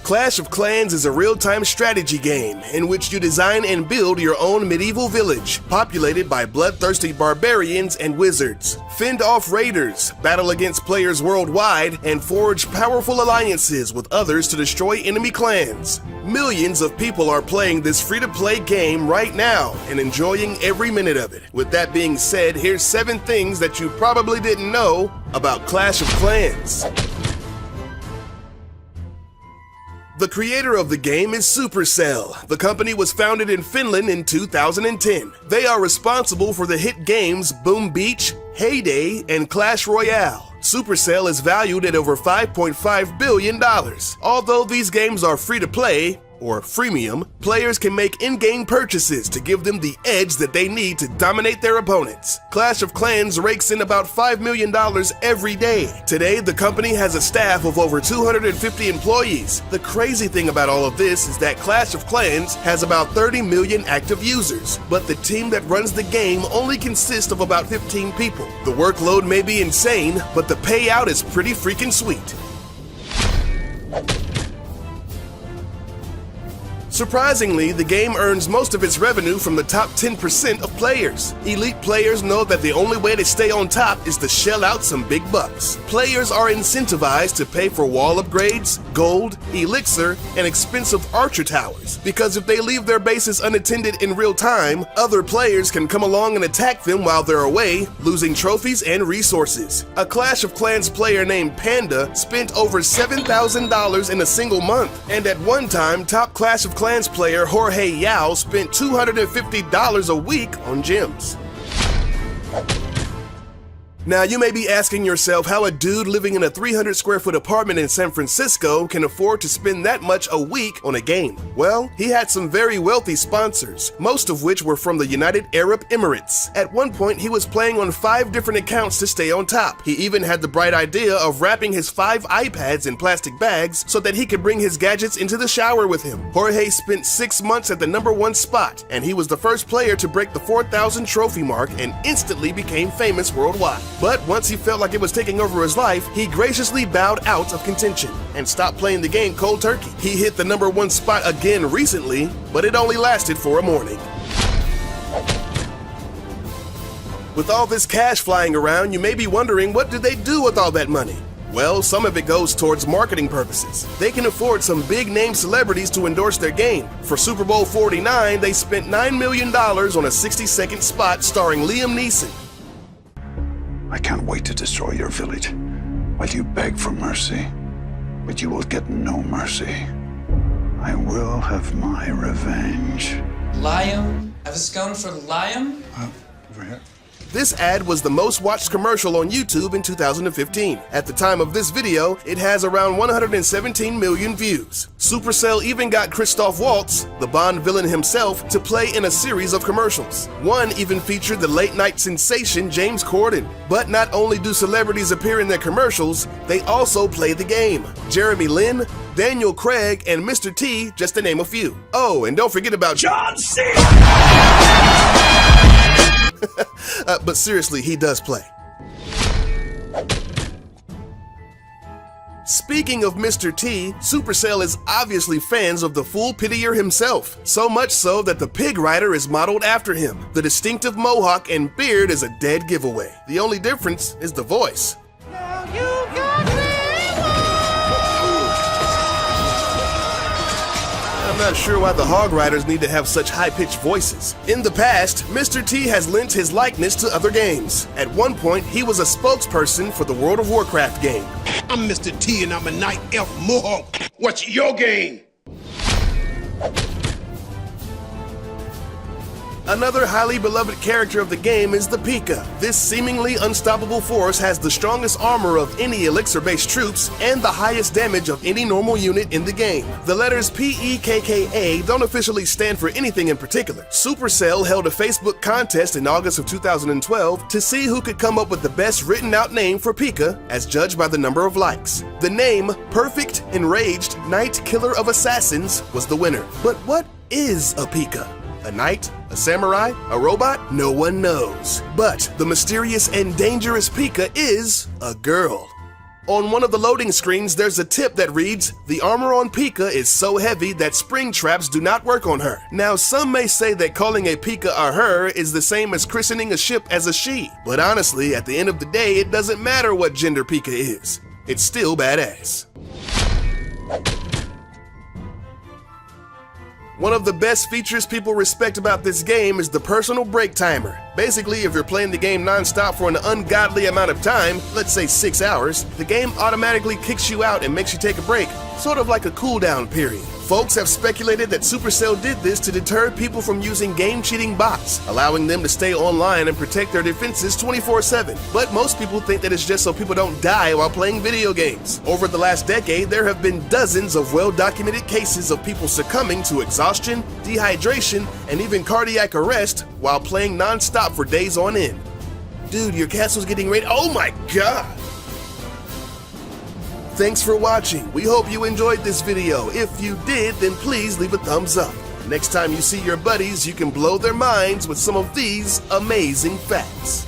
Clash of Clans is a real-time strategy game in which you design and build your own medieval village, populated by bloodthirsty barbarians and wizards. Fend off raiders, battle against players worldwide, and forge powerful alliances with others to destroy enemy clans. Millions of people are playing this free-to-play game right now and enjoying every minute of it. With that being said, here's 7 things that you probably didn't know about Clash of Clans. The creator of the game is Supercell. The company was founded in Finland in 2010. They are responsible for the hit games Boom Beach, Heyday, and Clash Royale. Supercell is valued at over $5.5 billion. Although these games are free to play, or freemium, players can make in-game purchases to give them the edge that they need to dominate their opponents. Clash of Clans rakes in about $5 million every day. Today, the company has a staff of over 250 employees. The crazy thing about all of this is that Clash of Clans has about 30 million active users, but the team that runs the game only consists of about 15 people. The workload may be insane, but the payout is pretty freaking sweet. Surprisingly, the game earns most of its revenue from the top 10% of players. Elite players know that the only way to stay on top is to shell out some big bucks. Players are incentivized to pay for wall upgrades, gold, elixir, and expensive archer towers, because if they leave their bases unattended in real time, other players can come along and attack them while they're away, losing trophies and resources. A Clash of Clans player named Panda spent over $7,000 in a single month, and at one time, top Clash of Clans player Jorge Yao spent $250 a week on gems. Now, you may be asking yourself how a dude living in a 300 square foot apartment in San Francisco can afford to spend that much a week on a game. Well, he had some very wealthy sponsors, most of which were from the United Arab Emirates. At one point, he was playing on 5 different accounts to stay on top. He even had the bright idea of wrapping his 5 iPads in plastic bags so that he could bring his gadgets into the shower with him. Jorge spent 6 months at the #1 spot, and he was the first player to break the 4,000 trophy mark and instantly became famous worldwide. But once he felt like it was taking over his life, he graciously bowed out of contention and stopped playing the game cold turkey. He hit the #1 spot again recently, but it only lasted for a morning. With all this cash flying around, you may be wondering, what do they do with all that money? Well, some of it goes towards marketing purposes. They can afford some big-name celebrities to endorse their game. For Super Bowl 49, they spent $9 million on a 60-second spot starring Liam Neeson. I can't wait to destroy your village while you beg for mercy, but you will get no mercy. I will have my revenge. Liam? I was going for Liam? Over here. This ad was the most watched commercial on YouTube in 2015. At the time of this video, it has around 117 million views. Supercell even got Christoph Waltz, the Bond villain himself, to play in a series of commercials. One even featured the late-night sensation James Corden. But not only do celebrities appear in their commercials, they also play the game. Jeremy Lin, Daniel Craig, and Mr. T, just to name a few. Oh, and don't forget about John Cena! But seriously, he does play. Speaking of Mr. T, Supercell is obviously fans of the Fool Pitier himself, so much so that the pig rider is modeled after him. The distinctive mohawk and beard is a dead giveaway. The only difference is the voice. Now you got me. I'm not sure why the hog riders need to have such high-pitched voices. In the past, Mr. T has lent his likeness to other games. At one point, he was a spokesperson for the World of Warcraft game. I'm Mr. T and I'm a night elf mohawk. What's your game? Another highly beloved character of the game is the Pika. This seemingly unstoppable force has the strongest armor of any elixir-based troops and the highest damage of any normal unit in the game. The letters P-E-K-K-A don't officially stand for anything in particular. Supercell held a Facebook contest in August of 2012 to see who could come up with the best written-out name for Pika, as judged by the number of likes. The name, Perfect Enraged Knight Killer of Assassins, was the winner. But what is a Pika? A knight? A samurai? A robot? No one knows. But the mysterious and dangerous Pika is a girl. On one of the loading screens, there's a tip that reads, "The armor on Pika is so heavy that spring traps do not work on her." Now, some may say that calling a Pika a her is the same as christening a ship as a she, but honestly, at the end of the day, it doesn't matter what gender Pika is. It's still badass. One of the best features people respect about this game is the personal break timer. Basically, if you're playing the game non-stop for an ungodly amount of time, let's say 6 hours, the game automatically kicks you out and makes you take a break, sort of like a cooldown period. Folks have speculated that Supercell did this to deter people from using game-cheating bots, allowing them to stay online and protect their defenses 24/7. But most people think that it's just so people don't die while playing video games. Over the last decade, there have been dozens of well-documented cases of people succumbing to exhaustion, dehydration, and even cardiac arrest while playing non-stop for days on end. Dude, your castle's getting ready. Oh my god! Thanks for watching. We hope you enjoyed this video. If you did, then please leave a thumbs up. Next time you see your buddies, you can blow their minds with some of these amazing facts.